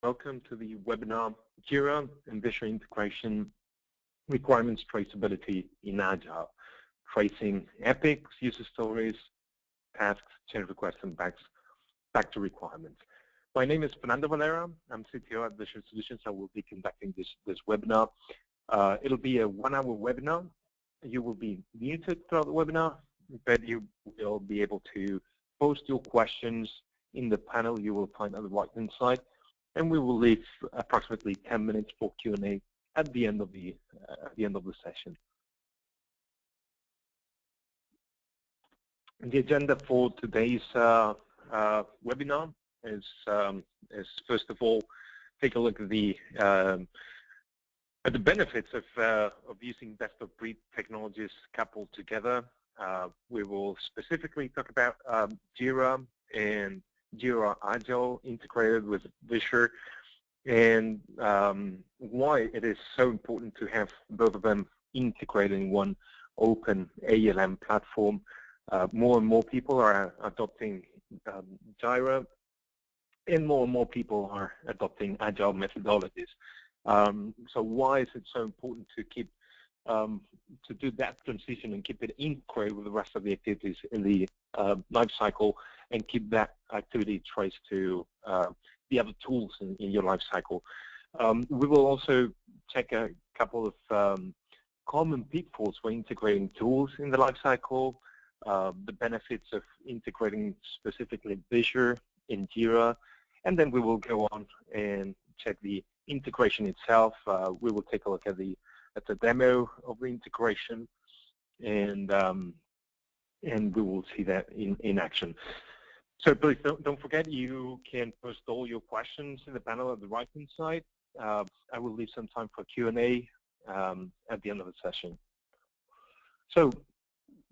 Welcome to the webinar, JIRA and Visure Integration Requirements Traceability in Agile, tracing epics, user stories, tasks, change requests, and back to requirements. My name is Fernando Valera. I'm CTO at Visure Solutions. I will be conducting this webinar. It'll be a 1-hour webinar. You will be muted throughout the webinar, but you will be able to post your questions in the panel you will find on the right-hand side, and we will leave approximately 10 minutes for Q&A at the end of the session. The agenda for today's webinar is first of all take a look at the benefits of using best-of-breed technologies coupled together. We will specifically talk about JIRA and JIRA Agile integrated with Visure, and why it is so important to have both of them integrated in one open ALM platform. More and more people are adopting JIRA, and more people are adopting Agile methodologies. So why is it so important to keep to do that transition and keep it integrated with the rest of the activities in the life cycle, and keep that activity traced to the other tools in your life cycle? We will also check a couple of common pitfalls when integrating tools in the life cycle, the benefits of integrating specifically Visure in JIRA, and then we will go on and check the integration itself. We will take a look at the demo of the integration, and we will see that in action. So please don't forget, you can post all your questions in the panel at the right-hand side. I will leave some time for Q&A at the end of the session. So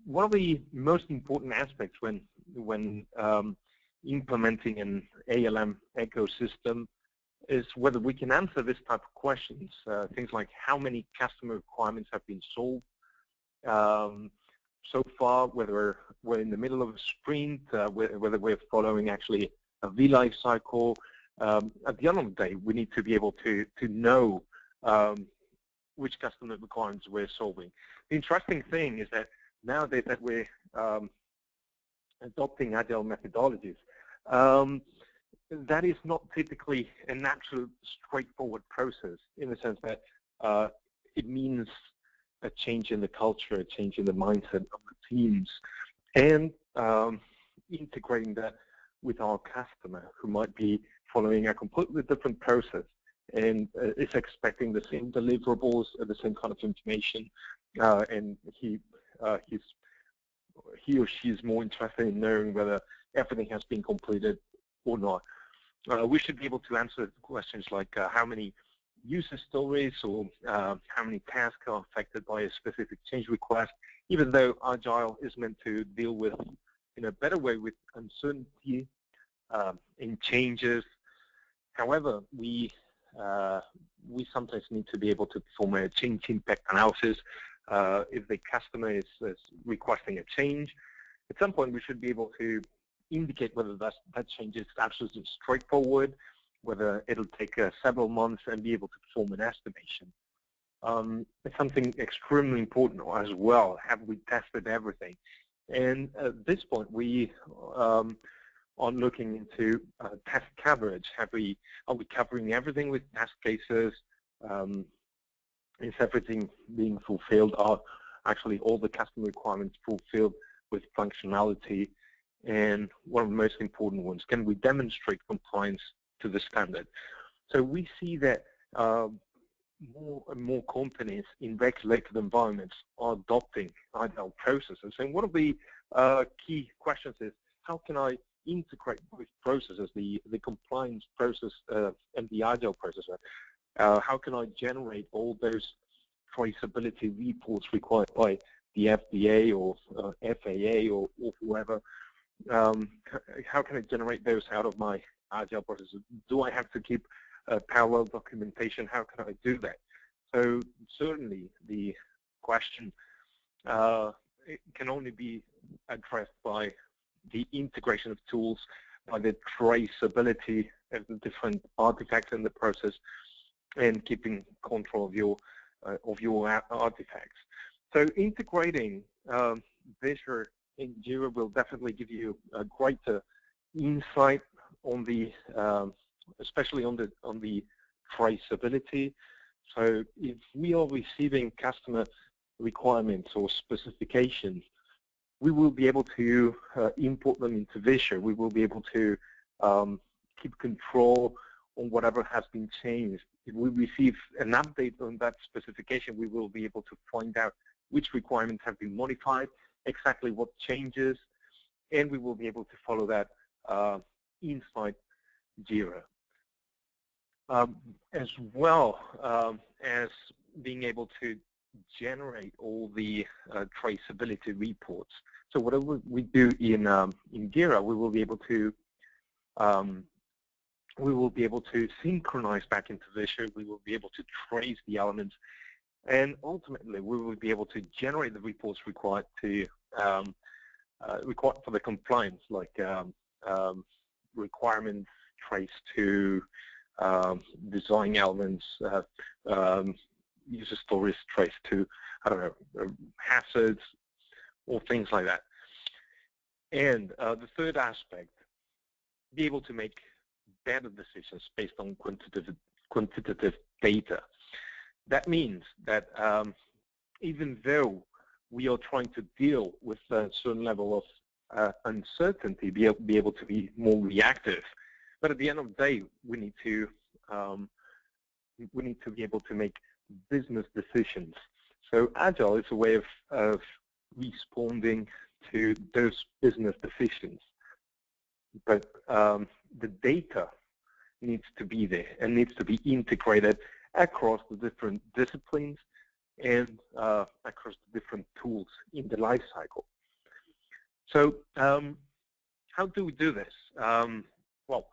one of the most important aspects when implementing an ALM ecosystem is whether we can answer this type of questions. Things like how many customer requirements have been solved so far, whether we're in the middle of a sprint, whether we're following actually a V life cycle. At the end of the day, we need to be able to know which customer requirements we're solving. The interesting thing is that nowadays that we're adopting Agile methodologies, that is not typically a natural, straightforward process, in the sense that it means a change in the culture, a change in the mindset of the teams, and integrating that with our customer, who might be following a completely different process and is expecting the same deliverables, the same kind of information, and he or she is more interested in knowing whether everything has been completed or not. We should be able to answer questions like how many user stories or how many tasks are affected by a specific change request, even though Agile is meant to deal with, in a better way, with uncertainty in changes. However, we sometimes need to be able to perform a change impact analysis. If the customer is requesting a change, at some point we should be able to indicate whether that change is absolutely straightforward, whether it'll take several months, and be able to perform an estimation. It's something extremely important as well. Have we tested everything? And at this point, we are looking into test coverage. Are we covering everything with test cases? Is everything being fulfilled? Are actually all the customer requirements fulfilled with functionality? And one of the most important ones, can we demonstrate compliance to the standard? So we see that more and more companies in regulated environments are adopting Agile processes. And one of the key questions is, how can I integrate both processes, the compliance process and the Agile process? How can I generate all those traceability reports required by the FDA or FAA or whoever? How can I generate those out of my Agile process? Do I have to keep parallel documentation? How can I do that? So certainly the question it can only be addressed by the integration of tools, by the traceability the different artifacts in the process and keeping control of your artifacts. So integrating Visure in JIRA will definitely give you a greater insight on the, especially on the traceability. So if we are receiving customer requirements or specifications, we will be able to import them into Visure. We will be able to keep control on whatever has been changed. If we receive an update on that specification, we will be able to find out which requirements have been modified, exactly what changes, and we will be able to follow that inside JIRA. As well as being able to generate all the traceability reports. So whatever we do in JIRA, we will be able to synchronize back into Visure. We will be able to trace the elements, and ultimately we will be able to generate the reports required to required for the compliance, like requirements traced to design elements, user stories traced to, I don't know, hazards or things like that. And the third aspect, be able to make better decisions based on quantitative data. That means that even though we are trying to deal with a certain level of uncertainty, be able to be more reactive, but at the end of the day, we need to be able to make business decisions. So Agile is a way of responding to those business decisions. But the data needs to be there and needs to be integrated across the different disciplines and across the different tools in the life cycle. So how do we do this? Well,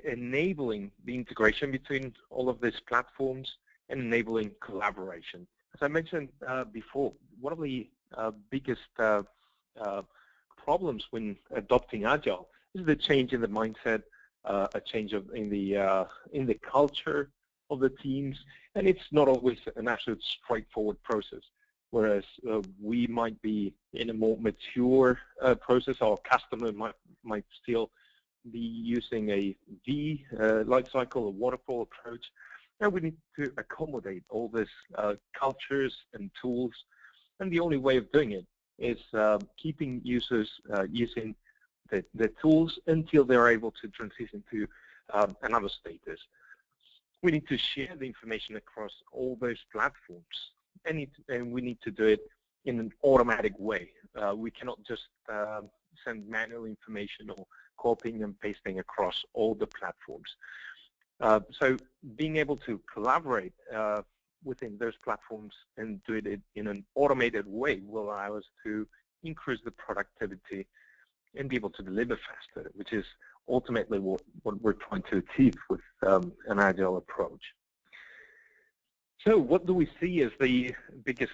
enabling the integration between all of these platforms and enabling collaboration. As I mentioned before, one of the biggest problems when adopting Agile is the change in the mindset, a change in the culture of the teams, and it's not always an absolute straightforward process. Whereas we might be in a more mature process, our customer might still be using a V life cycle, a waterfall approach, and we need to accommodate all these cultures and tools. And the only way of doing it is keeping users using the tools until they're able to transition to another status. We need to share the information across all those platforms, and we need to do it in an automatic way. We cannot just send manual information or copying and pasting across all the platforms. So being able to collaborate within those platforms and do it in an automated way will allow us to increase the productivity and be able to deliver faster, which is ultimately what we're trying to achieve with an Agile approach. So what do we see as the biggest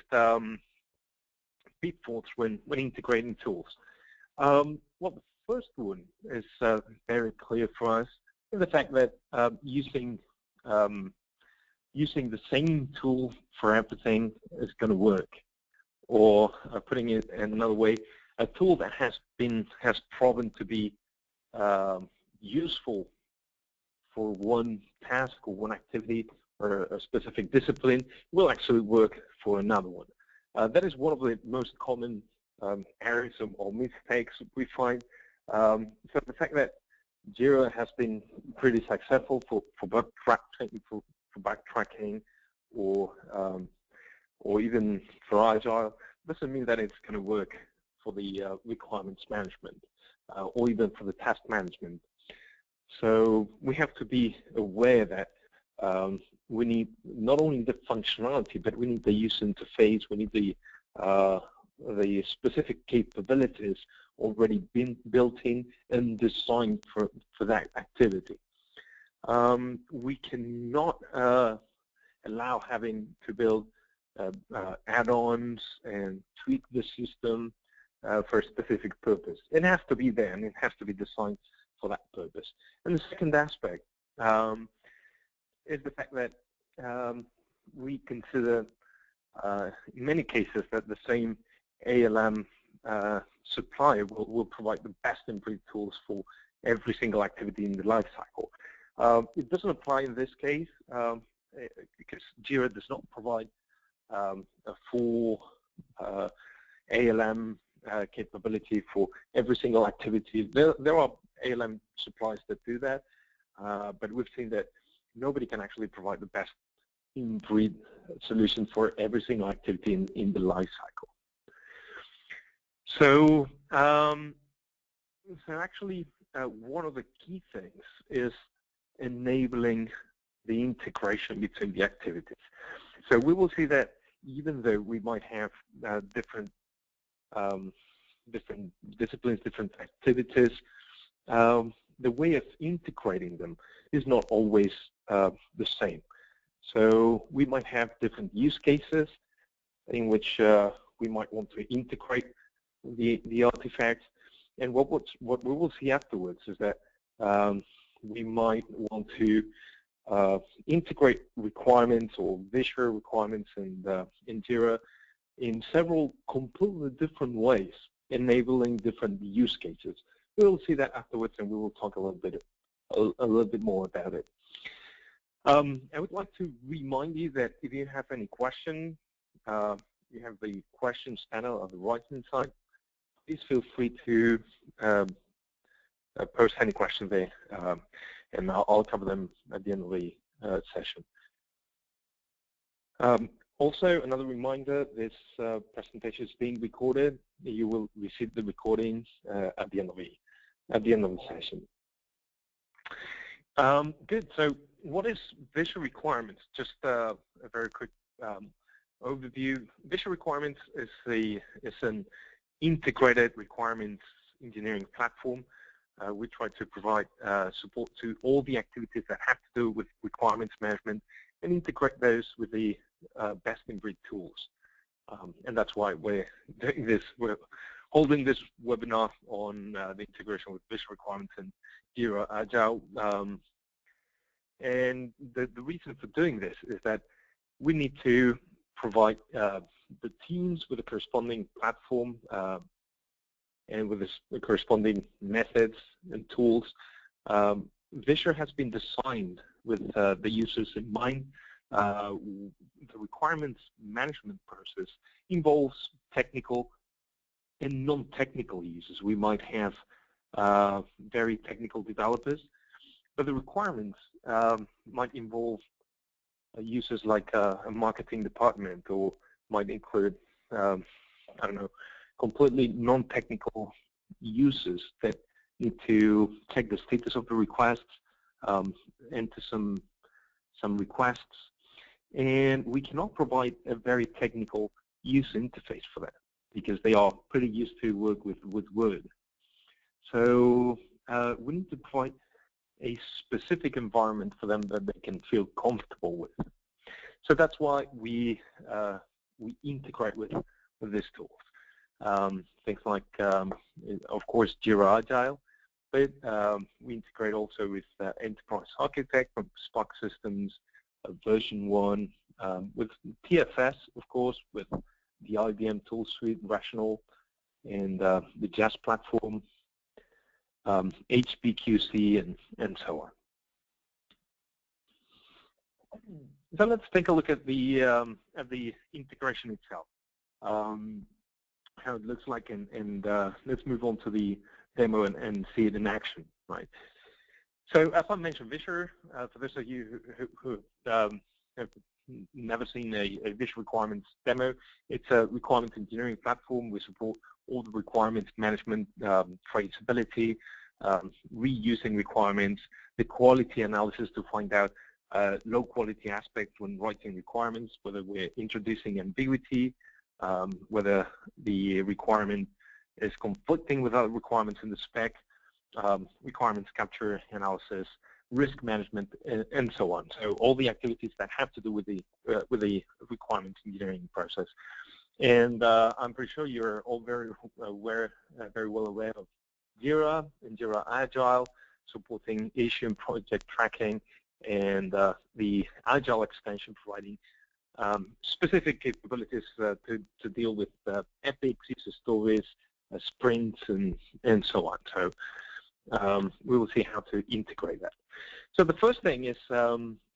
pitfalls when integrating tools? Well, the first one is very clear for us, is the fact that using the same tool for everything is going to work. Or putting it in another way, a tool that has proven to be useful for one task or one activity or a specific discipline will actually work for another one. That is one of the most common areas or mistakes we find. So the fact that JIRA has been pretty successful for backtracking or even for Agile doesn't mean that it's going to work for the requirements management or even for the task management. So we have to be aware that we need not only the functionality, but we need the user interface, we need the specific capabilities already been built in and designed for that activity. We cannot allow having to build add-ons and tweak the system for a specific purpose. It has to be there and it has to be designed that purpose. And the second aspect is the fact that we consider in many cases that the same ALM supplier will provide the best in breed tools for every single activity in the life cycle. It doesn't apply in this case because JIRA does not provide a full ALM capability for every single activity. There are ALM suppliers that do that, but we've seen that nobody can actually provide the best in breed solution for every single activity in the life cycle. So, actually, one of the key things is enabling the integration between the activities. So we will see that even though we might have different disciplines, different activities, the way of integrating them is not always the same. So we might have different use cases in which we might want to integrate the artifacts, and what we will see afterwards is that we might want to integrate requirements or Visure requirements in JIRA in several completely different ways, enabling different use cases. We will see that afterwards, and we will talk a little bit more about it. I would like to remind you that if you have any question, you have the questions panel on the right-hand side. Please feel free to post any question there, and I'll cover them at the end of the session. Also, another reminder, this presentation is being recorded. You will receive the recordings at the end of the session. Good. So, what is Visure Requirements? Just a very quick overview. Visure Requirements is an integrated requirements engineering platform. We try to provide support to all the activities that have to do with requirements management and integrate those with the best-in-breed tools. And that's why we're doing this. We're holding this webinar on the integration with Visure Requirements and JIRA Agile. And the reason for doing this is that we need to provide the teams with a corresponding platform and with the corresponding methods and tools. Visure has been designed with the users in mind. The requirements management process involves technical and non-technical users. We might have very technical developers, but the requirements might involve users like a marketing department, or might include, I don't know, completely non-technical users that need to check the status of the requests, enter some requests, and we cannot provide a very technical user interface for that because they are pretty used to work with Word. So we need to provide a specific environment for them that they can feel comfortable with. So that's why we integrate with this tool. Things like, of course, JIRA Agile, but we integrate also with Enterprise Architect from Spark Systems, version 1, with TFS, of course, with the IBM tool suite, Rational, and the JAS platform, HPQC, and so on. So let's take a look at the integration itself, how it looks like, and let's move on to the demo and see it in action, right? So as I mentioned, Visure, for those of you who have never seen a Visure Requirements demo, it's a requirements engineering platform. We support all the requirements management, traceability, reusing requirements, the quality analysis to find out low quality aspects when writing requirements, whether we're introducing ambiguity, whether the requirement is conflicting with other requirements in the spec, requirements capture analysis, risk management, and so on. So all the activities that have to do with the requirements engineering process. And I'm pretty sure you're all very well aware of JIRA and JIRA Agile. supporting issue and project tracking, and the Agile extension providing specific capabilities to deal with epics, user stories, sprints, and so on. So we will see how to integrate that. So the first thing is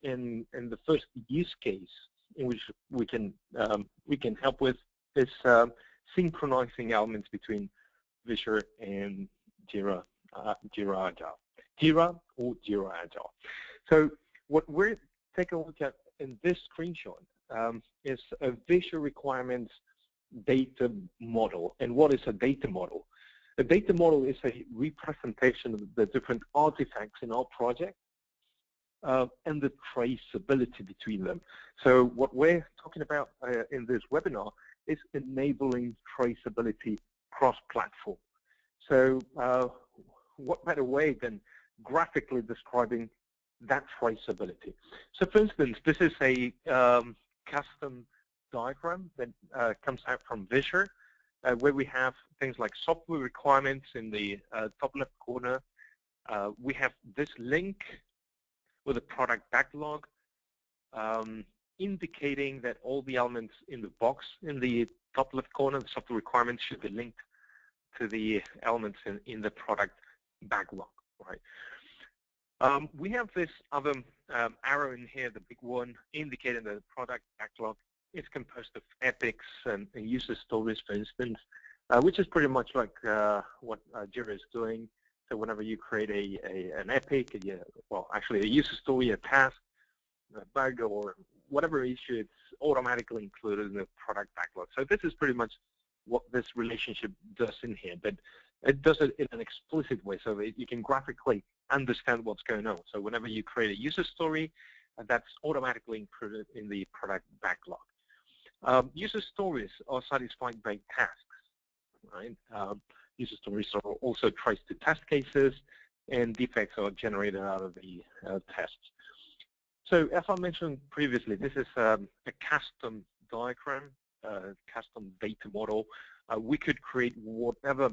in the first use case in which we can help with is synchronizing elements between Visure and JIRA Agile. JIRA or JIRA Agile. So what we're taking a look at in this screenshot is a Visure Requirements data model. And what is a data model? A data model is a representation of the different artifacts in our project and the traceability between them. So what we're talking about in this webinar is enabling traceability cross-platform. So what better way than graphically describing that traceability? So for instance, this is a custom diagram that comes out from Visure, where we have things like software requirements in the top left corner. We have this link with a product backlog, indicating that all the elements in the box in the top left corner, the software requirements, should be linked to the elements in the product backlog, right? We have this other arrow in here, the big one, indicating that the product backlog is composed of epics and user stories, for instance, which is pretty much like what JIRA is doing. So whenever you create an epic, well, actually a user story, a task, a bug, or whatever issue, it's automatically included in the product backlog. So this is pretty much what this relationship does in here, but it does it in an explicit way so that you can graphically understand what's going on. So whenever you create a user story, that's automatically included in the product backlog. User stories are satisfied by tasks, right? User stories are also traced to test cases, and defects are generated out of the tests. So as I mentioned previously, this is a custom diagram, custom data model. We could create whatever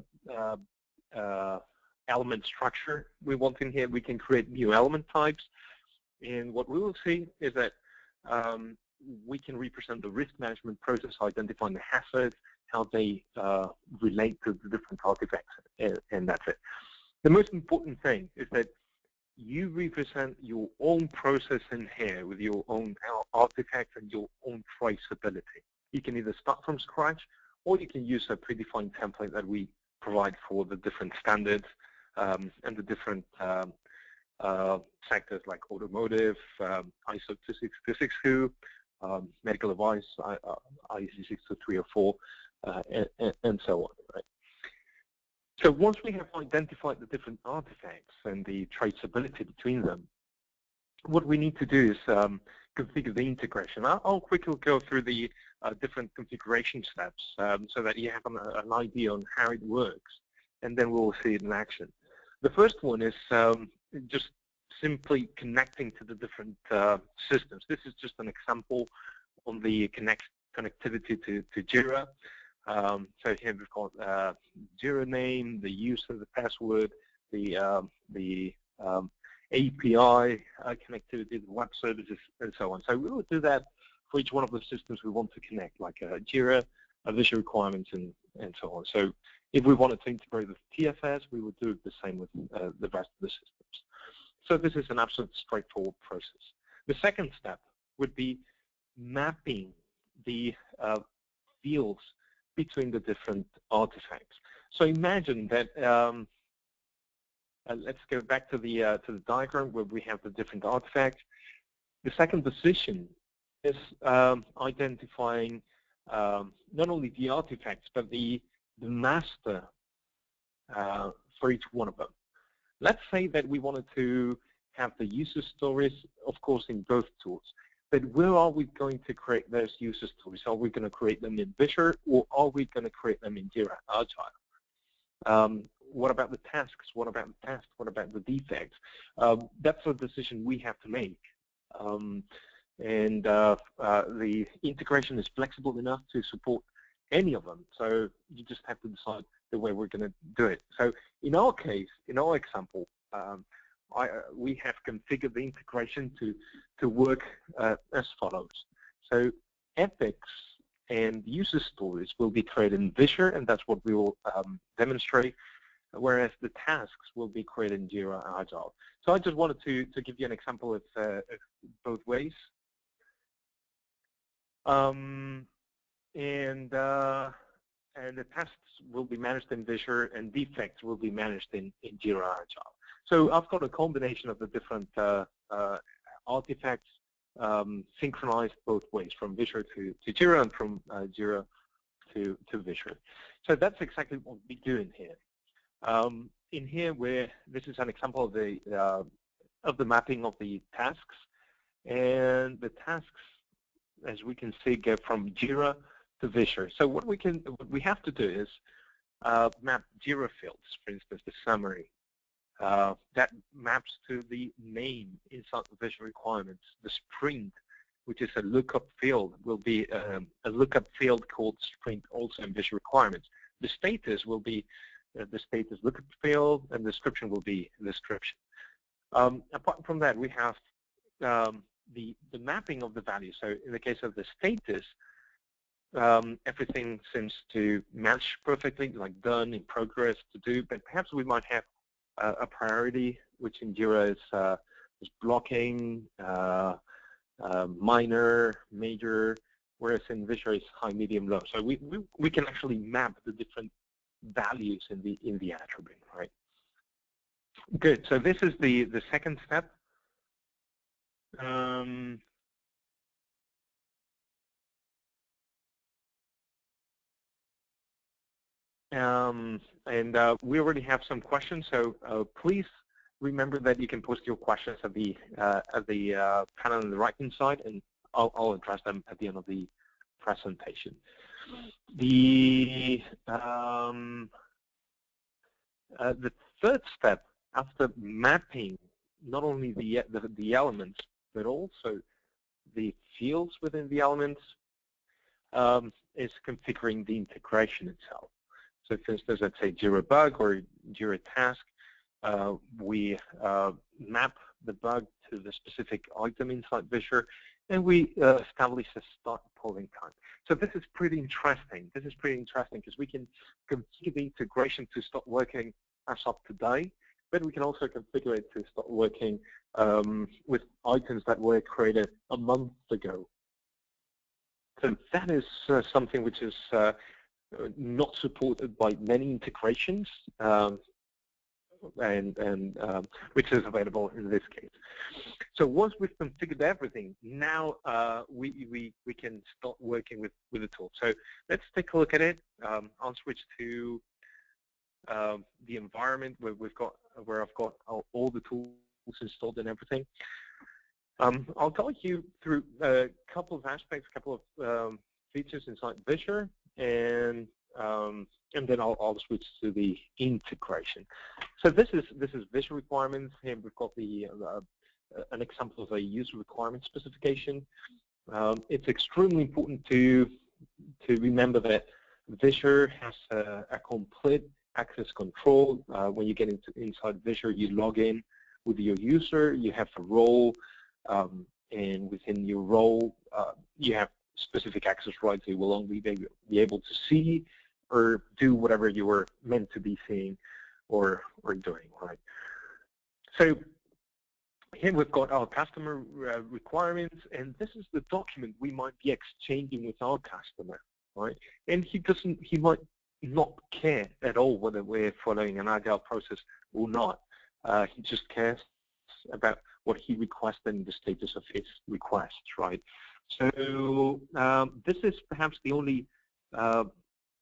element structure we want in here. We can create new element types. And what we will see is that we can represent the risk management process, identifying the hazards, how they relate to the different artifacts, and that's it. The most important thing is that you represent your own process in here with your own artifacts and your own traceability. You can either start from scratch, or you can use a predefined template that we provide for the different standards and the different sectors like automotive, ISO 26262, medical device, IEC 62304, and so on, right? So once we have identified the different artifacts and the traceability between them, what we need to do is configure the integration. I'll quickly go through the different configuration steps so that you have an idea on how it works, and then we'll see it in action. The first one is just simply connecting to the different systems. This is just an example on the connectivity to JIRA. So here we've got JIRA name, the user, the password, the API connectivity, the web services, and so on. So we will do that for each one of the systems we want to connect, like JIRA, Visure Requirements, and so on. So if we wanted to integrate with TFS, we would do the same with the rest of the systems. So this is an absolute straightforward process. The second step would be mapping the fields between the different artifacts. So imagine that, let's go back to the diagram where we have the different artifacts. The second position is identifying not only the artifacts, but the master for each one of them. Let's say that we wanted to have the user stories, of course, in both tools. But where are we going to create those user stories? Are we going to create them in Visure, or are we going to create them in JIRA Agile? What about the tasks? What about the tests? What about the defects? That's a decision we have to make. The integration is flexible enough to support any of them. So you just have to decide the way we're going to do it. So in our case, in our example, we have configured the integration to work as follows. So epics and user stories will be created in Visure, and that's what we will demonstrate, whereas the tasks will be created in JIRA Agile. So I just wanted to give you an example of both ways. And the tests will be managed in Visure, and defects will be managed in JIRA Agile. So I've got a combination of the different artifacts synchronized both ways, from Visure to JIRA and from JIRA to Visure. So that's exactly what we're doing here. In here, this is an example of the mapping of the tasks, and the tasks, as we can see, go from JIRA to Visure. So what we have to do is map JIRA fields, for instance, the summary. That maps to the name inside the Visure Requirements. The sprint, which is a lookup field, will be a lookup field called sprint also in Visure Requirements. The status will be the status lookup field, and the description will be the description. Apart from that, we have the mapping of the value. So in the case of the status, everything seems to match perfectly, like done, in progress, to do, but perhaps we might have a priority, which in JIRA is blocking, minor, major, whereas in Visure is high, medium, low. So we can actually map the different values in the attribute, right? Good. So this is the second step. And we already have some questions, so please remember that you can post your questions at the panel on the right-hand side, and I'll address them at the end of the presentation. The third step, after mapping not only the elements but also the fields within the elements, is configuring the integration itself. So for instance, let's say JIRA bug or JIRA task, we map the bug to the specific item inside Visure, and we establish a start polling time. So this is pretty interesting. This is pretty interesting because we can configure the integration to start working as of today, but we can also configure it to start working with items that were created a month ago. So that is something which is not supported by many integrations, which is available in this case. So once we've configured everything, now we can start working with the tool. So let's take a look at it. I'll switch to the environment where I've got all the tools installed and everything. I'll guide you through a couple of aspects, a couple of features inside Visure, and then I'll switch to the integration. So this is Visure Requirements. Here we've got an example of a user requirement specification. It's extremely important to remember that Visure has a complete access control. When you get inside Visure, you log in with your user. You have a role, and within your role, you have specific access rights. You will only be able to see or do whatever you were meant to be seeing or doing, right? So here we've got our customer requirements, and this is the document we might be exchanging with our customer, right? And he might not care at all whether we're following an Agile process or not. He just cares about what he requested and the status of his request, right? So this is perhaps the only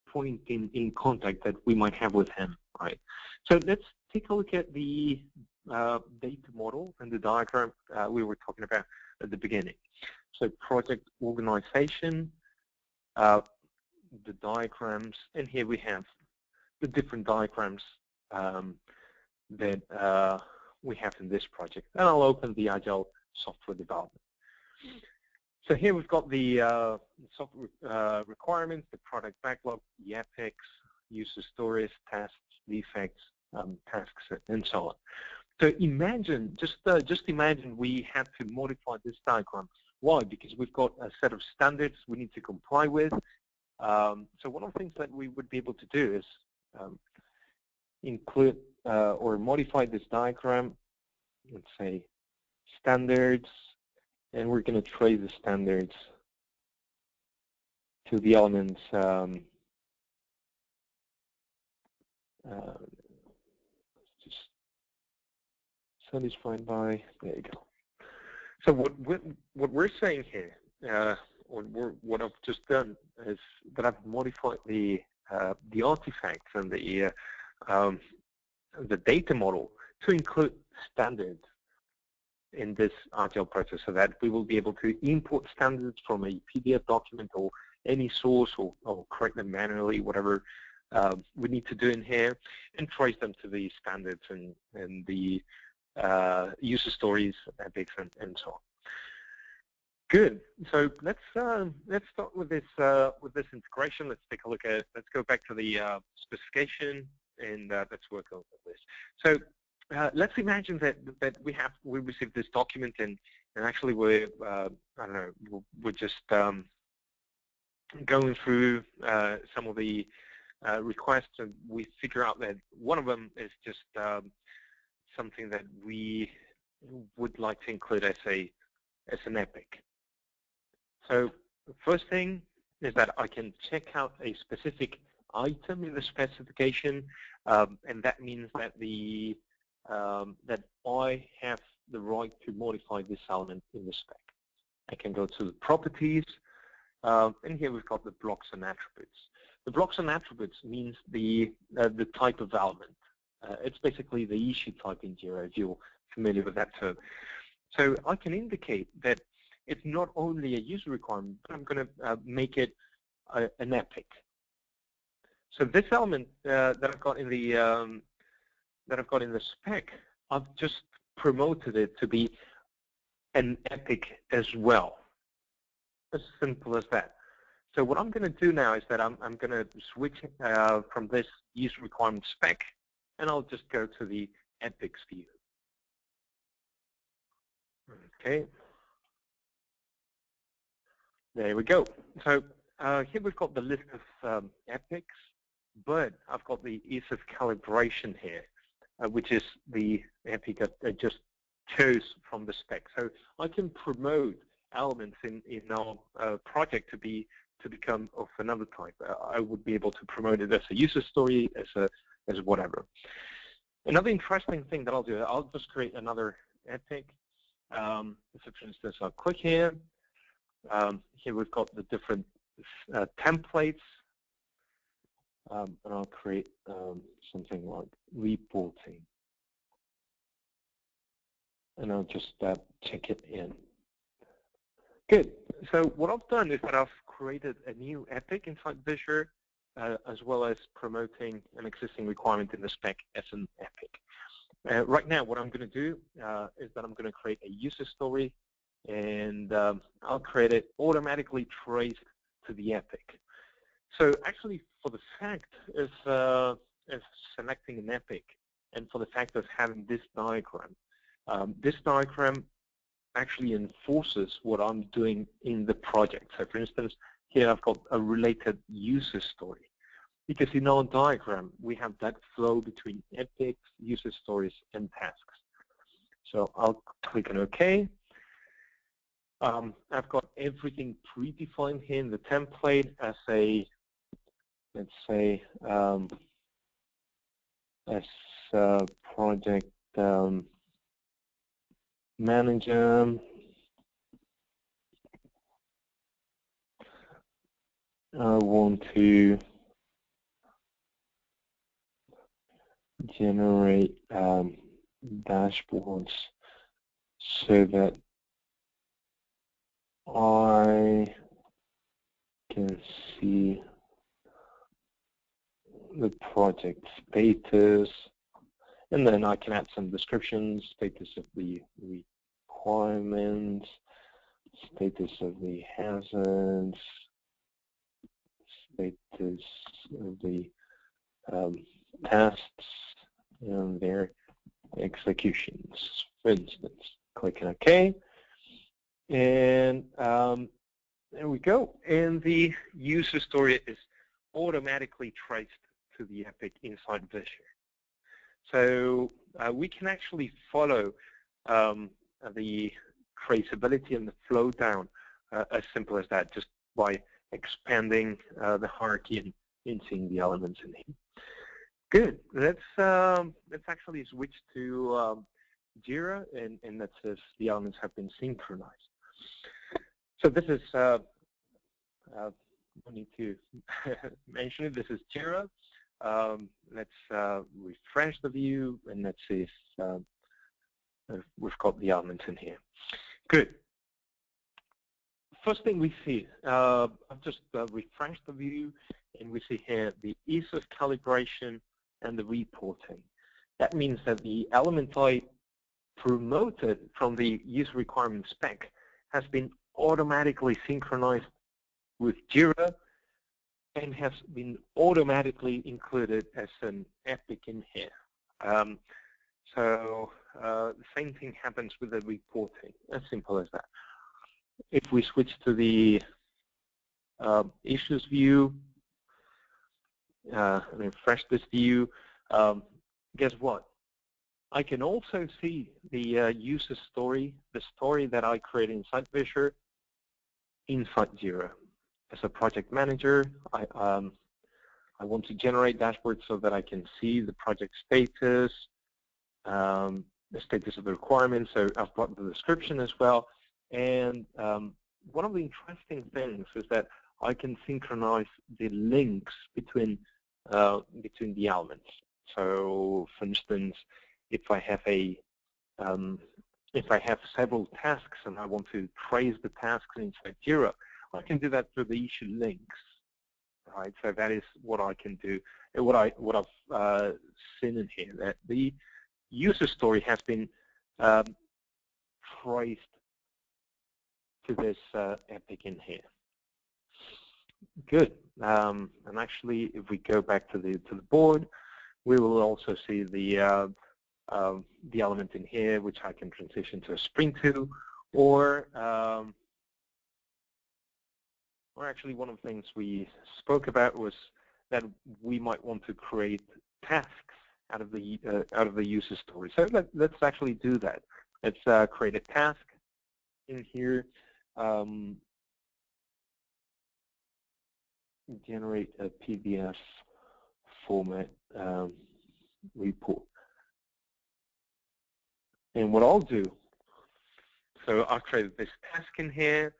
point in contact that we might have with him, right? So let's take a look at the data model and the diagram we were talking about at the beginning. So project organization, the diagrams, and here we have the different diagrams that we have in this project. And I'll open the Agile software development. So here we've got the software requirements, the product backlog, the epics, user stories, tasks, defects, tasks, and so on. So imagine, just imagine we had to modify this diagram. Why? Because we've got a set of standards we need to comply with. So one of the things that we would be able to do is include or modify this diagram. Let's say standards, and we're going to trace the standards to the elements just satisfied by. There you go. So what we're saying here, what I've just done is that I've modified the artifacts and the data model to include standards in this Agile process, so that we will be able to import standards from a PDF document or any source, or create them manually, whatever we need to do in here, and trace them to the standards and the user stories, epics, and so on. Good. So let's start with this integration. Let's take a look at. Let's go back to the specification, and let's work on this. So let's imagine that we received this document, and actually we're I don't know, we're just going through some of the requests, and we figure out that one of them is just something that we would like to include as an epic. So the first thing is that I can check out a specific item in the specification, and that means that that I have the right to modify this element in the spec. I can go to the properties, and here we've got the blocks and attributes. The blocks and attributes means the type of element. It's basically the issue type in JIRA, if you're familiar with that term. So I can indicate that it's not only a user requirement, but I'm going to make it an epic. So this element that I've got in the spec, I've just promoted it to be an epic as well. As simple as that. So what I'm going to do now is that I'm going to switch from this user requirement spec, and I'll just go to the epics view. Okay. There we go. So here we've got the list of epics, but I've got the ease of calibration here, which is the epic that I just chose from the spec. So I can promote elements in our project to become of another type. I would be able to promote it as a user story, as whatever. Another interesting thing that I'll do, I'll just create another epic. So for instance, I'll click here. Here we've got the different templates, and I'll create something like reporting, and I'll just check it in. Good. So what I've done is that I've created a new epic inside Visure, as well as promoting an existing requirement in the spec as an epic. Right now, what I'm going to do is that I'm going to create a user story, and I'll create it automatically traced to the epic. So actually, for the fact of selecting an epic, and for the fact of having this diagram actually enforces what I'm doing in the project. So for instance, here I've got a related user story, because in our diagram we have that flow between epics, user stories, and tasks. So I'll click on OK. I've got everything predefined here in the template as a, let's say, as a project manager. I want to generate dashboards so that I can see the project status, and then I can add some descriptions, status of the requirements, status of the hazards, status of the tests, and there. executions, for instance. Click OK. And there we go. And the user story is automatically traced to the epic inside Visure. So we can actually follow the traceability and the flow down as simple as that, just by expanding the hierarchy and seeing the elements in here. Good. Let's actually switch to JIRA, and that says the elements have been synchronized. So this is, no need to mention it, this is JIRA. Let's refresh the view, and let's see if we've got the elements in here. Good. First thing we see, I've just refreshed the view, and we see here the ease of calibration and the reporting. That means that the element I promoted from the user requirement spec has been automatically synchronized with JIRA and has been automatically included as an epic in here. So the same thing happens with the reporting, as simple as that. If we switch to the issues view, and refresh this view, guess what? I can also see the user story, the story that I created inside Visure, inside JIRA. As a project manager, I want to generate dashboards so that I can see the project status, the status of the requirements. So I've got the description as well. And one of the interesting things is that I can synchronize the links between the elements. So, for instance, if I have several tasks and I want to trace the tasks inside JIRA, I can do that through the issue links, right? So that is what I can do, and what I've seen in here. That the user story has been traced to this epic in here. Good. And actually, if we go back to the board, we will also see the element in here, which I can transition to a sprint to, or actually one of the things we spoke about was that we might want to create tasks out of the user story. So let's actually do that. Let's create a task in here. Generate a PDF format report. And what I'll do, so I've created this task in here,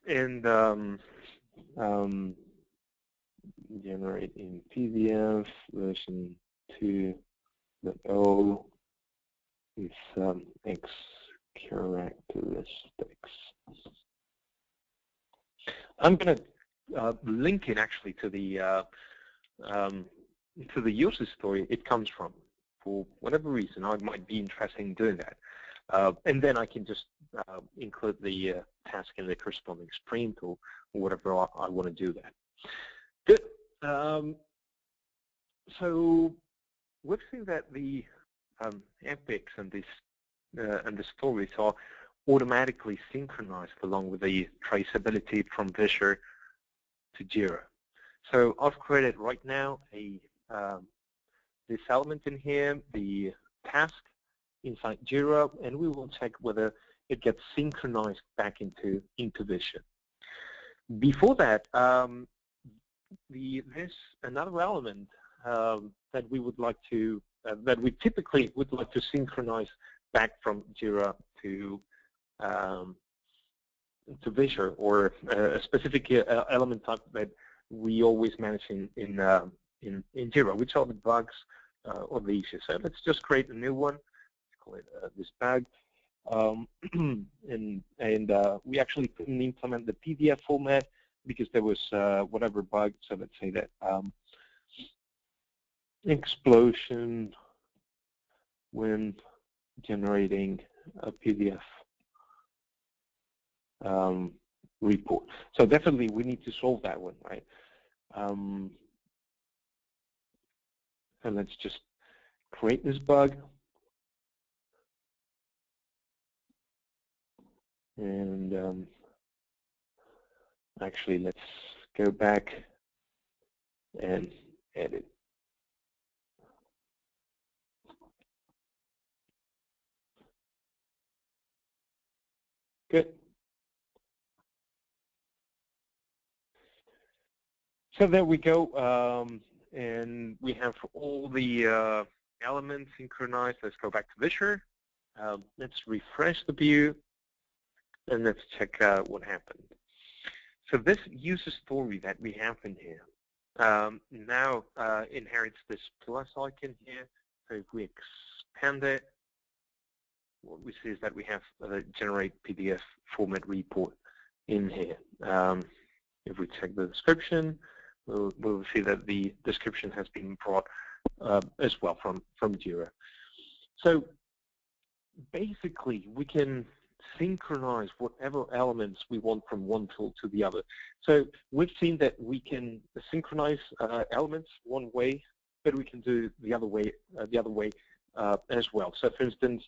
and generate in PDF version 2.0 with X characteristics. I'm going to link it actually to the user story it comes from. For whatever reason, I might be interested in doing that. And then I can just include the task in the corresponding sprint or whatever I want to do that. Good. So we've seen that the epics and the stories are automatically synchronized along with the traceability from Visure to JIRA. So I've created right now this element in here, the task inside JIRA, and we will check whether it gets synchronized back into Visure. Before that, there's another element that we would like to, that we typically would like to synchronize back from JIRA to Visure, or a specific element type that we always manage in JIRA, which are the bugs or the issues. So let's just create a new one. Let's call it this bug. And we actually couldn't implement the PDF format because there was whatever bug. So let's say that explosion when generating a PDF report. So definitely we need to solve that one, right? And let's just create this bug. And actually, let's go back and edit. Good. So there we go. And we have all the elements synchronized. Let's go back to Visure. Let's refresh the view. And let's check what happened. So this user story that we have in here now inherits this plus icon here. So if we expand it, what we see is that we have generate PDF format report in here. If we check the description, we'll see that the description has been brought as well from JIRA. So basically, we can synchronize whatever elements we want from one tool to the other. So we've seen that we can synchronize elements one way, but we can do the other way as well. So for instance,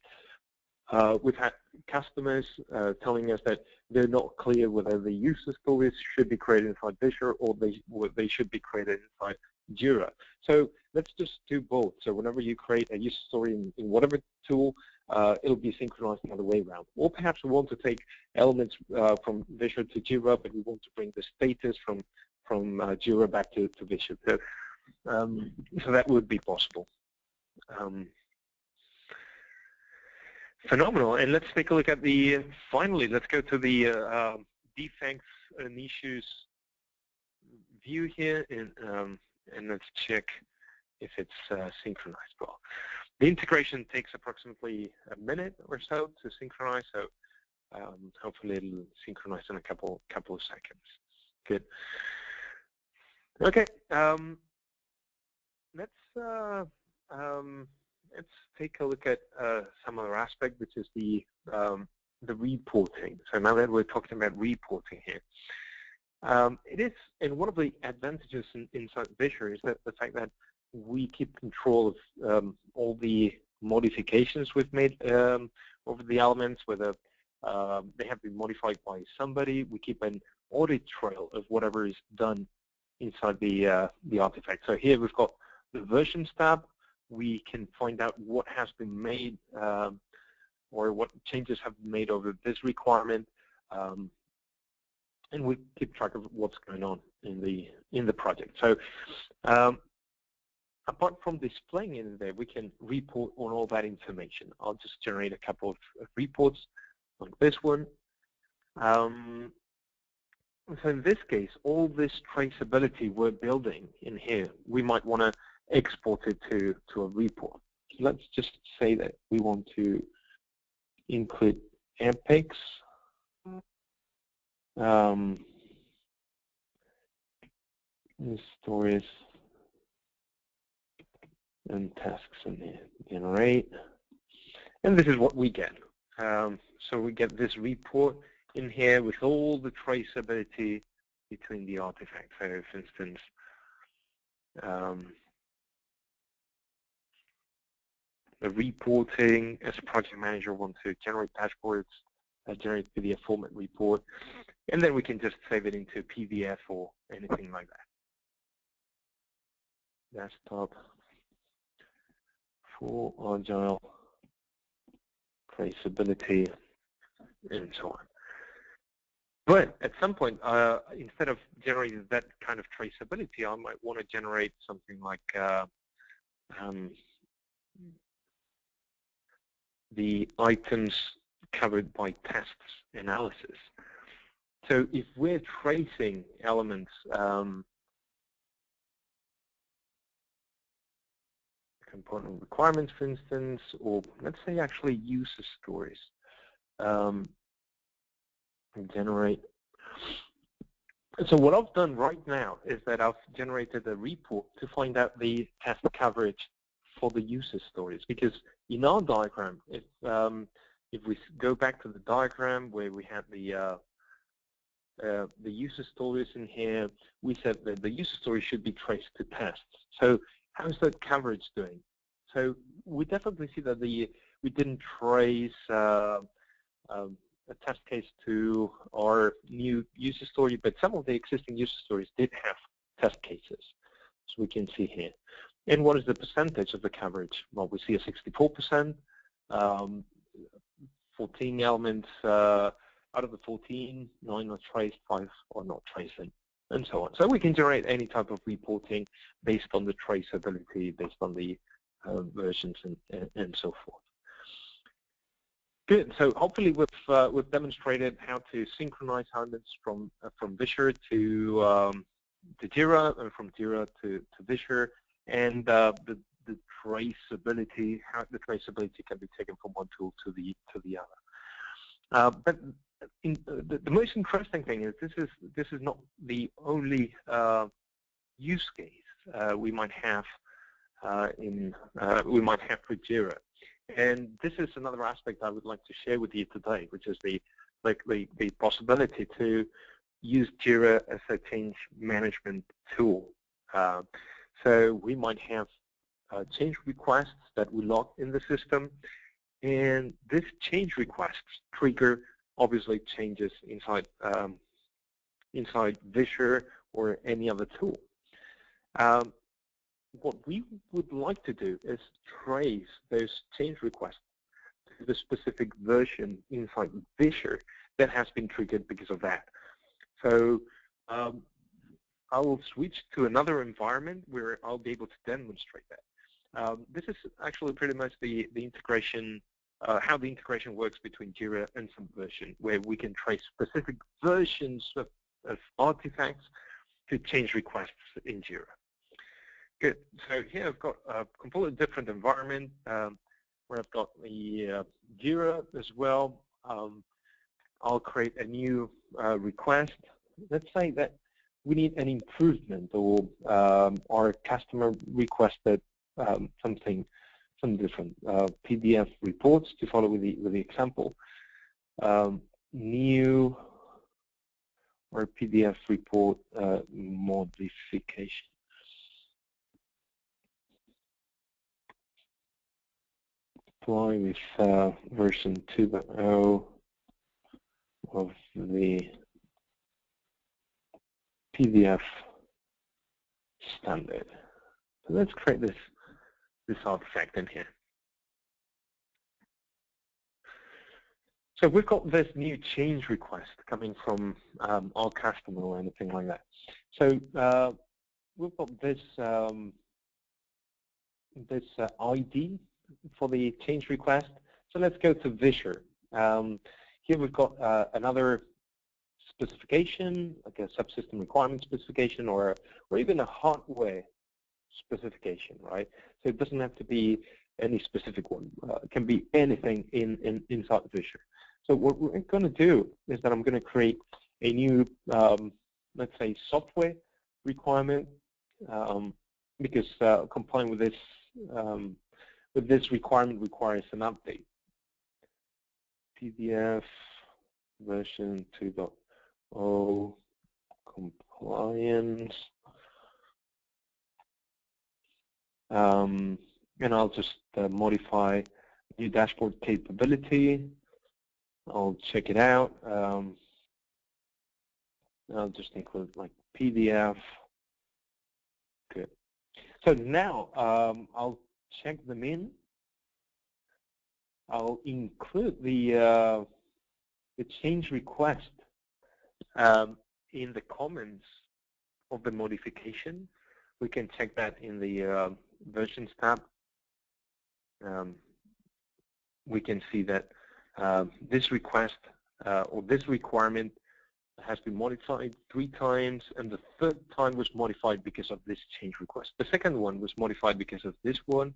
we've had customers telling us that they're not clear whether the user stories should be created inside Visure or they should be created inside JIRA. So let's just do both. So whenever you create a user story in whatever tool, it'll be synchronized the other way around. Or perhaps we want to take elements from Visure to JIRA, but we want to bring the status from JIRA back to Visure. So that would be possible. Phenomenal. And let's take a look at the, finally, let's go to the defects and issues view here, and let's check if it's synchronized well. The integration takes approximately a minute or so to synchronize, so hopefully it'll synchronize in a couple of seconds. Good. Okay. Let's take a look at some other aspect, which is the reporting. So now that we're talking about reporting here, it is, and one of the advantages inside Visure is that the fact that we keep control of all the modifications we've made over the elements, whether they have been modified by somebody. We keep an audit trail of whatever is done inside the artifact. So here we've got the versions tab. We can find out what has been made or what changes have been made over this requirement, and we keep track of what's going on in the project. So apart from displaying it in there, we can report on all that information. I'll just generate a couple of reports like this one. So in this case, all this traceability we're building in here, we might want to export it to a report. So let's just say that we want to include epics, stories, and tasks in here. Generate, and this is what we get. So we get this report in here with all the traceability between the artifacts. So for instance, the reporting, as a project manager, want to generate dashboards, generate PDF format report, and then we can just save it into PDF or anything like that. Desktop for Agile, traceability, and so on. But at some point, instead of generating that kind of traceability, I might want to generate something like the items covered by tests analysis. So if we're tracing elements, component requirements, for instance, or let's say actually user stories, generate. So what I've done right now is that I've generated a report to find out the test coverage for the user stories, because in our diagram, if we go back to the diagram where we had the user stories in here, we said that the user story should be traced to tests. So how's that coverage doing? So we definitely see that we didn't trace a test case to our new user story, but some of the existing user stories did have test cases, so we can see here. And what is the percentage of the coverage? Well, we see a 64%, 14 elements out of the 14, 9 are traced, 5 are not traced, and so on. So we can generate any type of reporting based on the traceability, based on the versions, and so forth. Good. So hopefully we've demonstrated how to synchronize elements from Visure to JIRA, and from JIRA to Visure, and the traceability, how the traceability can be taken from one tool to the other. But the most interesting thing is this is not the only use case we might have with JIRA. And this is another aspect I would like to share with you today, which is the possibility to use JIRA as a change management tool. So we might have change requests that we log in the system, and this change requests trigger obviously changes inside Visure or any other tool. What we would like to do is trace those change requests to the specific version inside Visure that has been triggered because of that. So I will switch to another environment where I'll be able to demonstrate that. This is actually pretty much the integration, how the integration works between JIRA and Subversion, where we can trace specific versions of artifacts to change requests in JIRA. Good. So here I've got a completely different environment where I've got the JIRA as well. I'll create a new request. Let's say that we need an improvement, or our customer requested some different PDF reports to follow with the example. New or PDF report modification. Apply with version 2.0 of the PDF standard. So let's create this artifact in here. So we've got this new change request coming from our customer or anything like that. So we've got this ID for the change request. So let's go to Visure. Here we've got another specification, like a subsystem requirement specification, or even a hardware specification, right? So it doesn't have to be any specific one. It can be anything inside Visure. So what we're going to do is that I'm going to create a new, let's say, software requirement, because complying with this requirement requires an update. PDF version 2.0 compliance. And I'll just modify new dashboard capability. I'll check it out. I'll just include like PDF. Good. So now I'll check them in. I'll include the change request in the comments of the modification. We can check that in the versions tab. We can see that this request or this requirement has been modified 3 times, and the 3rd time was modified because of this change request. The 2nd one was modified because of this one,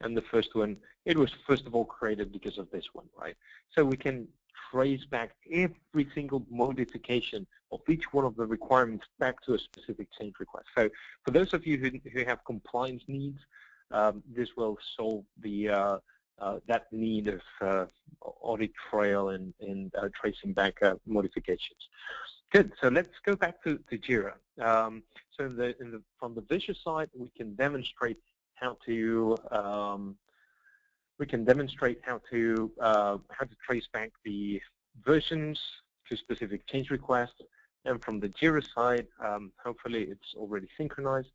and the 1st one, it was first of all created because of this one, right? So we can trace back every single modification of each one of the requirements back to a specific change request. So for those of you who have compliance needs, this will solve the that need of audit trail and tracing back modifications. Good. So let's go back to JIRA. So from the Visure side, we can demonstrate how to demonstrate how to trace back the versions to specific change requests. And from the JIRA side, hopefully it's already synchronized.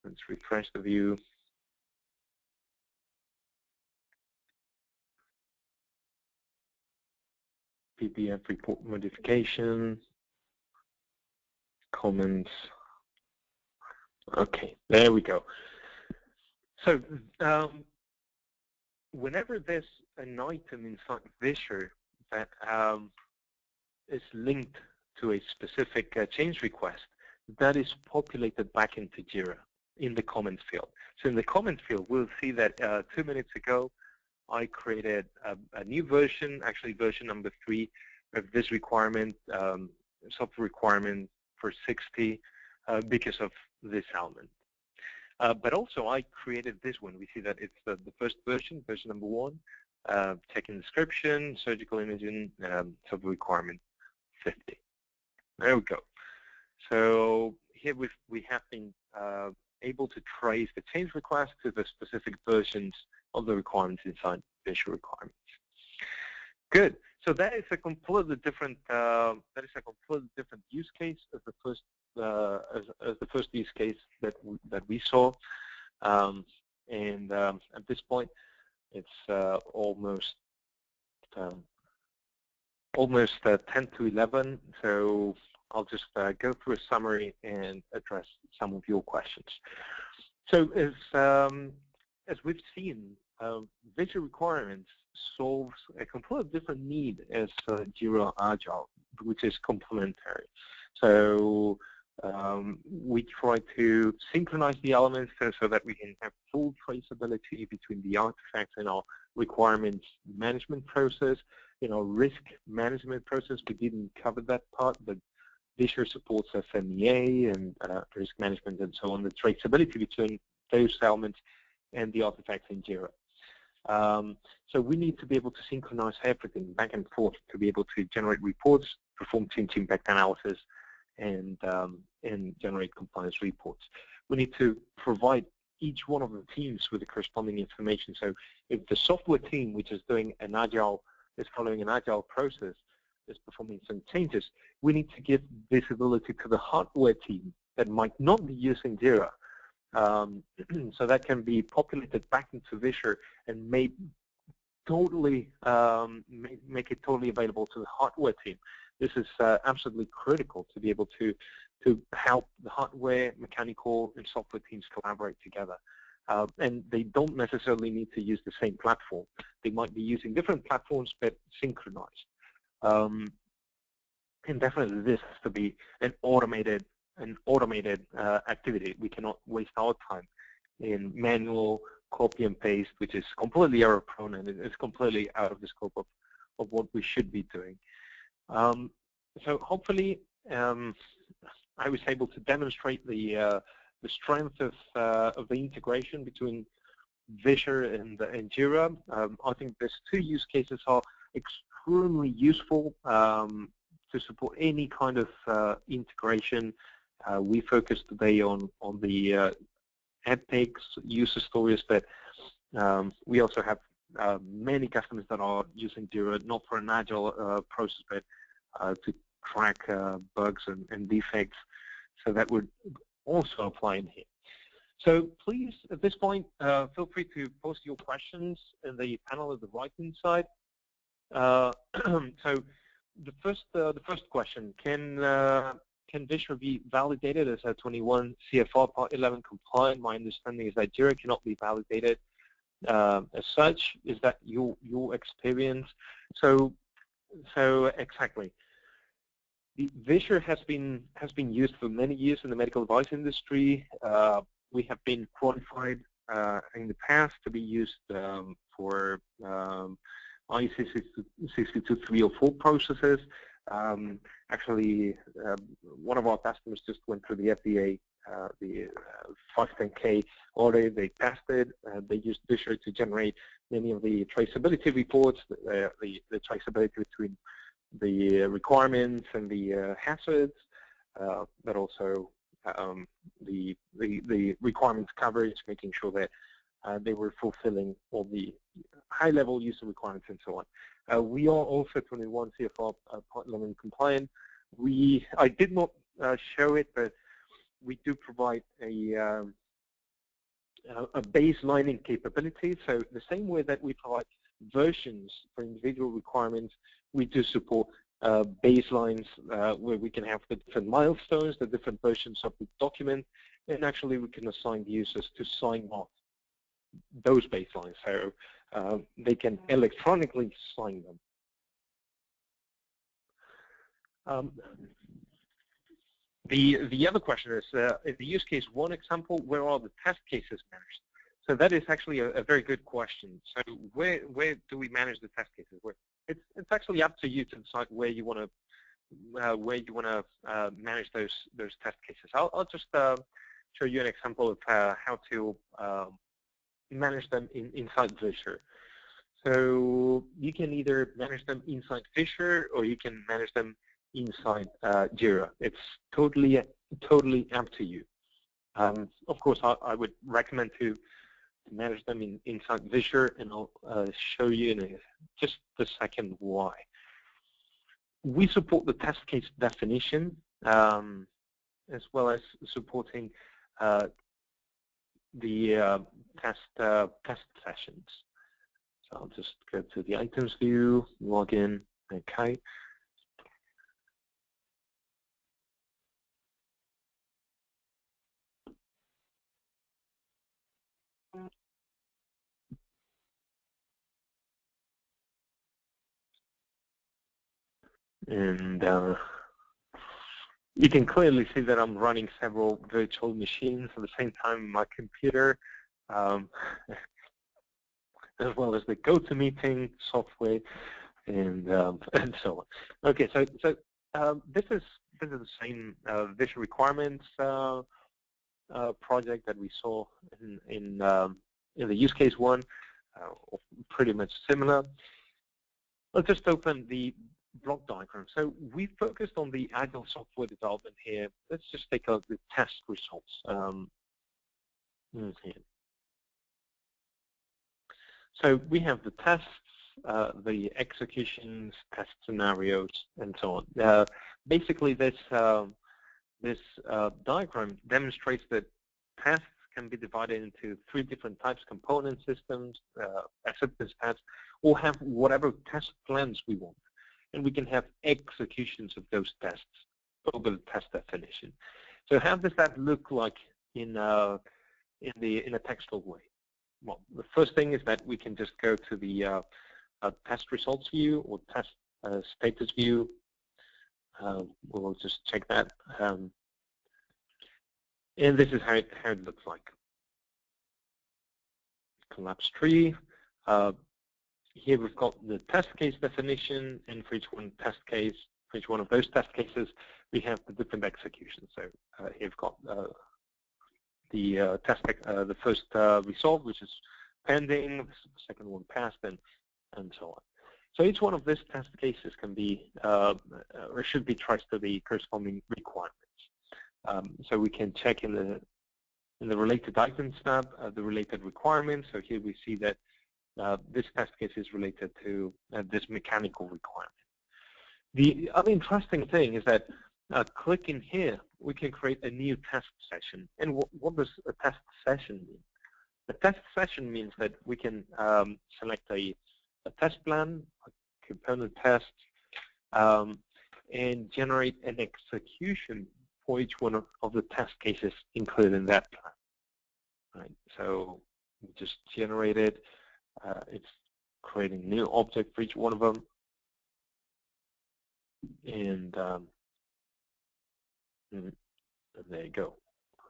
Let's refresh the view. PPF report modification, comments. Okay, there we go. So whenever there's an item inside Visure that is linked to a specific change request, that is populated back into JIRA in the comments field. So in the comments field, we'll see that 2 minutes ago, I created a new version, actually version number 3 of this requirement, software requirement for 60 because of this element. But also I created this one. We see that it's the first version, version number 1, checking description, surgical imaging, software requirement 50. There we go. So here we have been able to trace the change request to the specific versions of the requirements inside Visure Requirements. Good. So that is a completely different use case as the first as the first use case that we saw. At this point, it's almost 10 to 11. So I'll just go through a summary and address some of your questions. So as we've seen, Visure Requirements solves a completely different need as JIRA Agile, which is complementary. So we try to synchronize the elements so that we can have full traceability between the artifacts in our requirements management process. In our risk management process, we didn't cover that part, but Visure supports FMEA and risk management and so on, the traceability between those elements and the artifacts in JIRA. So we need to be able to synchronize everything back and forth to be able to generate reports, perform change impact analysis, and generate compliance reports. We need to provide each one of the teams with the corresponding information. So if the software team, which is doing an agile, is following an agile process, is performing some changes, we need to give visibility to the hardware team that might not be using JIRA. So that can be populated back into Visure and make it totally available to the hardware team. This is absolutely critical to be able to help the hardware, mechanical, and software teams collaborate together. And they don't necessarily need to use the same platform. They might be using different platforms, but synchronized. And definitely this has to be an automated activity. We cannot waste our time in manual copy and paste, which is completely error prone and it's completely out of the scope of what we should be doing. So hopefully I was able to demonstrate the strength of the integration between Visure and JIRA. I think these two use cases are extremely useful to support any kind of integration. We focus today on the epics, user stories, but we also have many customers that are using JIRA not for an agile process, but to track bugs and defects. So that would also apply in here. So please, at this point, feel free to post your questions in the panel at the right-hand side. So the first question: Can Visure be validated as a 21 CFR Part 11 compliant? My understanding is that JIRA cannot be validated as such. Is that your experience? So exactly. The Visure has been used for many years in the medical device industry. We have been qualified in the past to be used for IEC 62304 processes. Actually, one of our customers just went through the FDA, the 510K audit. They tested. They used Visure to generate many of the traceability reports, the traceability between the requirements and the hazards, but also the requirements coverage, making sure that they were fulfilling all the high-level user requirements and so on. We are also 21 CFR Part 11 compliant. I did not show it, but we do provide a baselining capability. So the same way that we provide versions for individual requirements, we do support baselines where we can have the different milestones, the different versions of the document, and actually we can assign users to sign off those baselines, so they can electronically sign them. The other question is, in the use case one example, where are the test cases managed? So that is actually a very good question. So where do we manage the test cases? It's actually up to you to decide where you want to manage those test cases. I'll just show you an example of how to manage them inside Visure. So you can either manage them inside Visure or you can manage them inside JIRA. It's totally up to you. Of course, I would recommend to manage them inside Visure, and I'll show you in just a second why. We support the test case definition as well as supporting the test sessions. So I'll just go to the items view, log in, okay. And you can clearly see that I'm running several virtual machines at the same time on my computer, as well as the GoToMeeting software, and so on. Okay, so this is the same Visure Requirements project that we saw in the use case one, pretty much similar. Let's just open the block diagram. So we focused on the Agile software development here. Let's just take a look at the test results. Here. So we have the tests, the executions, test scenarios, and so on. Basically, this diagram demonstrates that tests can be divided into 3 different types: component systems, acceptance tests, or have whatever test plans we want. And we can have executions of those tests over the test definition. So how does that look like in a textual way? Well, the first thing is that we can just go to the test results view or test status view. We'll just check that. And this is how it looks like. Collapse tree. Here we've got the test case definition, and for each one test case, for each one of those test cases, we have the different executions. So here we've got the first resolved, which is pending, the second one passed, and so on. So each one of these test cases can be or should be traced to the corresponding requirements. So we can check in the related items tab the related requirements. So here we see that this test case is related to this mechanical requirement. The other interesting thing is that clicking here, we can create a new test session. And what does a test session mean? A test session means that we can select a test plan, a component test, and generate an execution for each one of the test cases included in that plan. Right? So we just generate it. It's creating a new object for each one of them. And there you go.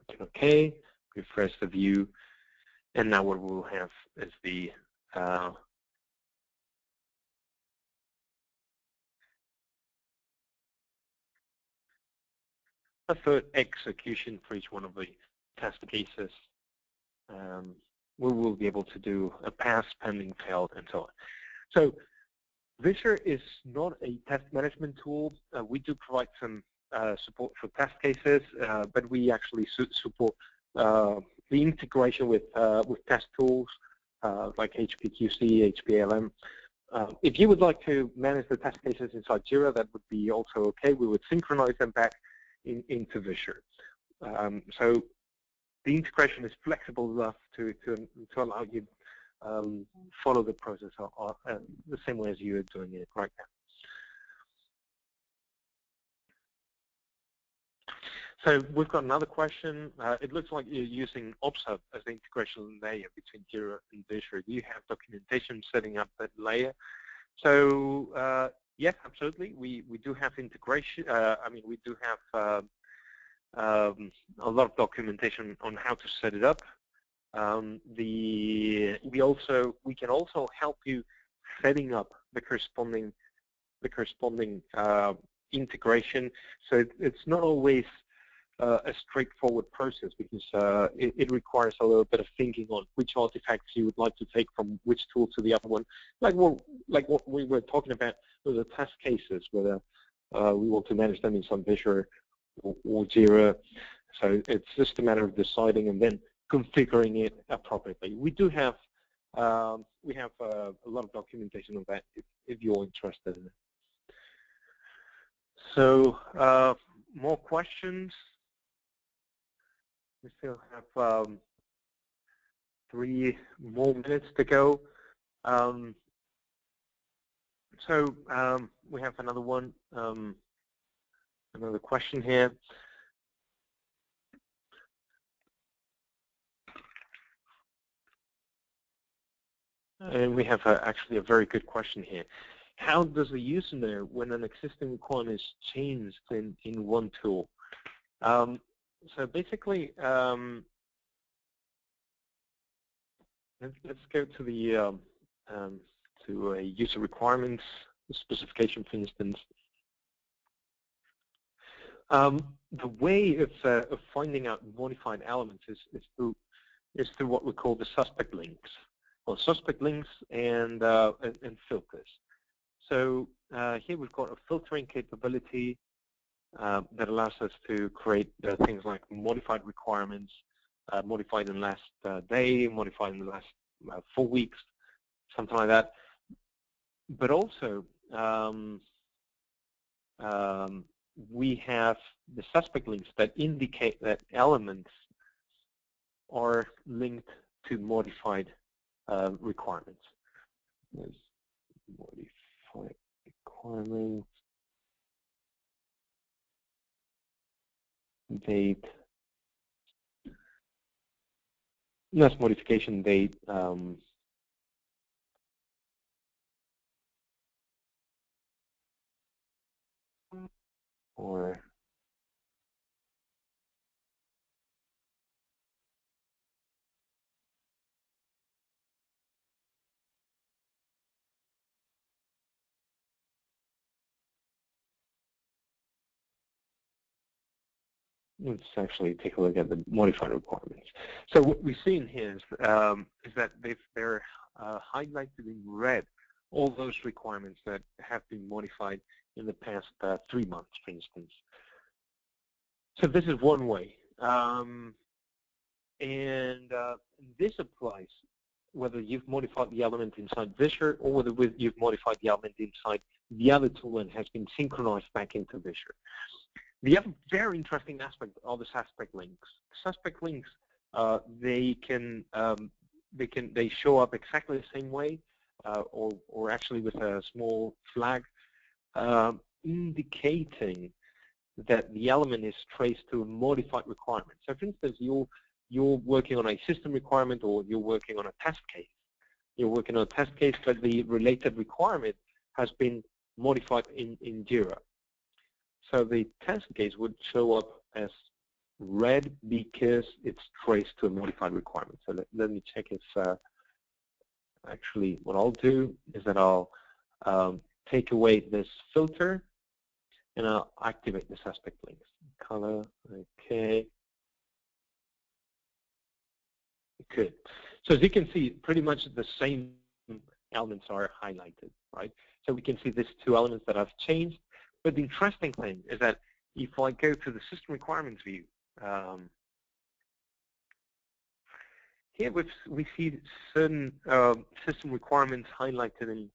Click OK, refresh the view, and now what we'll have is the a third execution for each one of the test cases. We will be able to do a pass, pending, failed, and so on. So Visure is not a test management tool. We do provide some support for test cases, but we actually support the integration with test tools like HPQC, HPLM. If you would like to manage the test cases inside JIRA, that would be also okay. We would synchronize them back into Visure. So the integration is flexible enough to allow you follow the process the same way as you are doing it right now. So we've got another question. It looks like you're using OpsHub as the integration layer between JIRA and Visure. Do you have documentation setting up that layer? So yes, absolutely. We do have integration. I mean, we do have a lot of documentation on how to set it up. We can also help you setting up the corresponding integration. So it's not always a straightforward process, because it requires a little bit of thinking on which artifacts you would like to take from which tool to the other one, like what we were talking about with the test cases, whether we want to manage them in some Visure or JIRA. So it's just a matter of deciding and then configuring it appropriately. We do have a lot of documentation on that if you're interested in it. So more questions. We still have 3 more minutes to go. So we have another one, another question here. And we have actually a very good question here. How does the user know when an existing requirement is changed in one tool? So basically, let's go to the to a user requirements specification, for instance. The way of finding out modified elements is through what we call the suspect links, or suspect links and filters. So here we've got a filtering capability that allows us to create things like modified requirements, modified in the last day, modified in the last 4 weeks, something like that. But also, we have the suspect links that indicate that elements are linked to modified requirements. There's modified requirements, date, that's modification date, or let's actually take a look at the modified requirements. So what we've seen here is that they're highlighted in red, all those requirements that have been modified in the past 3 months, for instance. So this is one way. And this applies whether you've modified the element inside Visure or whether you've modified the element inside the other tool and has been synchronized back into Visure. The other very interesting aspect are the suspect links. Suspect links, they show up exactly the same way, or actually with a small flag, indicating that the element is traced to a modified requirement. So, for instance, you're working on a system requirement, or you're working on a test case. You're working on a test case, but the related requirement has been modified in JIRA. So the test case would show up as red because it's traced to a modified requirement. So let me check if actually what I'll do is that I'll take away this filter and I'll activate the suspect links. Color, okay. Good. So as you can see, pretty much the same elements are highlighted, right? So we can see these 2 elements that I've changed. But the interesting thing is that if I go to the system requirements view, here we see certain system requirements highlighted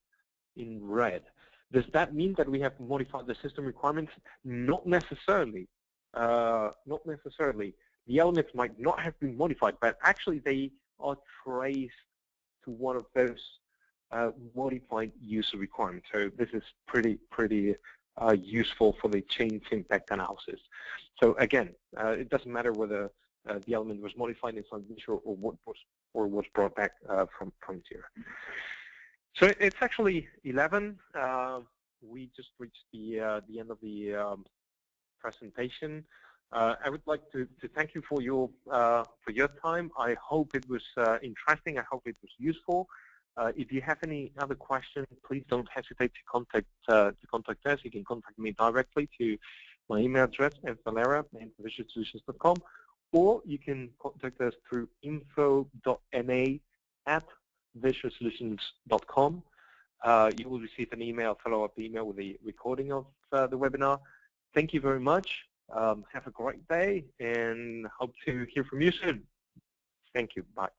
in red. Does that mean that we have modified the system requirements? Not necessarily. Not necessarily. The elements might not have been modified, but actually they are traced to one of those modified user requirements. So this is pretty useful for the change impact analysis. So again, it doesn't matter whether the element was modified inside Visure or was brought back from JIRA. So it's actually 11. We just reached the end of the presentation. I would like to thank you for your time. I hope it was interesting. I hope it was useful. If you have any other questions, please don't hesitate to contact us. You can contact me directly to my email address at valera@visuresolutions.com, or you can contact us through info.na@visuresolutions.com. You will receive an email, follow-up email with a recording of the webinar. Thank you very much. Have a great day, and hope to hear from you soon. Thank you. Bye.